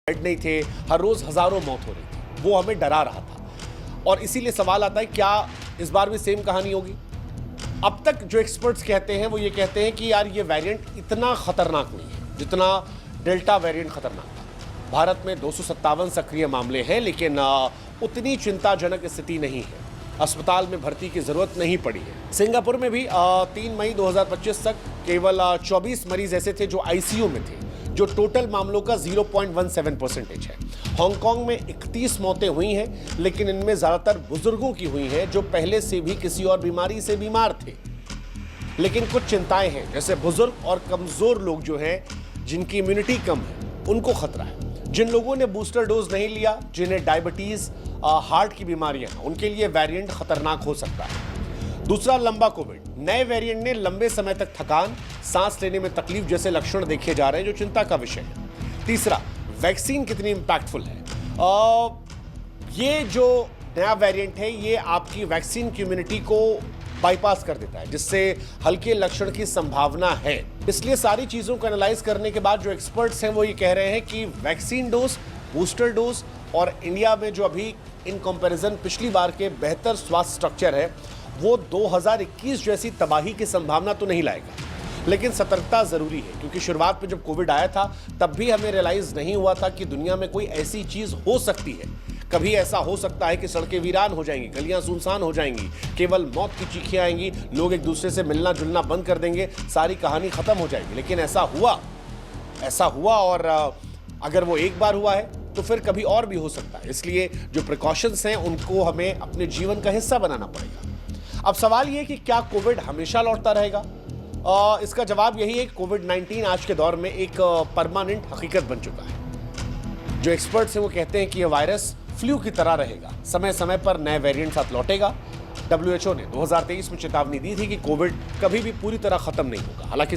Bed नहीं थे, हर रोज हजारों मौत हो रही थी, वो हमें डरा रहा था। और इसीलिए सवाल आता है क्या इस बार भी सेम कहानी होगी। अब तक जो एक्सपर्ट्स कहते हैं वो ये कहते हैं कि यार ये वेरिएंट इतना खतरनाक नहीं है जितना डेल्टा वेरिएंट खतरनाक था। भारत में 257 सक्रिय मामले हैं, लेकिन उतनी चिंताजनक स्थिति नहीं है। अस्पताल में भर्ती की जरूरत नहीं पड़ी है। सिंगापुर में भी 3 मई 2025 तक केवल 24 मरीज ऐसे थे जो आईसीयू में थे, जो टोटल मामलों का 0.17% है। हांगकांग में 31 मौतें हुई हैं, लेकिन इनमें ज्यादातर बुजुर्गों की हुई हैं जो पहले से भी किसी और बीमारी से बीमार थे। लेकिन कुछ चिंताएं हैं, जैसे बुजुर्ग और कमजोर लोग जो हैं, जिनकी इम्यूनिटी कम है, उनको खतरा है। जिन लोगों ने बूस्टर डोज नहीं लिया, जिन्हें डायबिटीज, हार्ट की बीमारियां हैं, उनके लिए वेरिएंट खतरनाक हो सकता है। दूसरा, लंबा कोविड। नए वेरिएंट ने लंबे समय तक थकान, सांस लेने में तकलीफ जैसे लक्षण देखे जा रहे हैं, जो चिंता का विषय है। तीसरा, वैक्सीन कितनी इंपैक्टफुल है। ये जो नया वेरिएंट है, ये आपकी वैक्सीन की इम्यूनिटी को बाईपास कर देता है, जिससे हल्के लक्षण की संभावना है। इसलिए सारी चीजों को एनालाइज करने के बाद जो एक्सपर्ट्स हैं वो ये कह रहे हैं कि वैक्सीन डोज, बूस्टर डोज और इंडिया में जो अभी इन कंपैरिजन पिछली बार के बेहतर स्वास्थ्य स्ट्रक्चर है, वो 2021 जैसी तबाही की संभावना तो नहीं लाएगा। लेकिन सतर्कता जरूरी है, क्योंकि शुरुआत में जब कोविड आया था तब भी हमें रियलाइज नहीं हुआ था कि दुनिया में कोई ऐसी चीज हो सकती है। कभी ऐसा हो सकता है कि सड़कें वीरान हो जाएंगी, गलियां सुनसान हो जाएंगी, केवल मौत की चीखें आएंगी, लोग एक दूसरे से मिलना जुलना बंद कर देंगे, सारी कहानी खत्म हो जाएगी। लेकिन ऐसा हुआ और अगर वो एक बार हुआ है तो फिर कभी और भी हो सकता है। इसलिए जो प्रिकॉशंस हैं उनको हमें अपने जीवन का हिस्सा बनाना पड़ेगा। अब सवाल ये कि क्या कोविड हमेशा लौटता रहेगा? इसका जवाब यही है कि कोविड-19 आज के दौर में एक परमानेंट हकीकत बन चुका है। जो एक्सपर्ट्स हैं वो कहते हैं कि यह वायरस फ्लू की तरह रहेगा, समय समय पर नए वेरिएंट साथ लौटेगा। WHO ने 2023 में चेतावनी दी थी कि कोविड कभी भी पूरी तरह खत्म नहीं होगा। हालांकि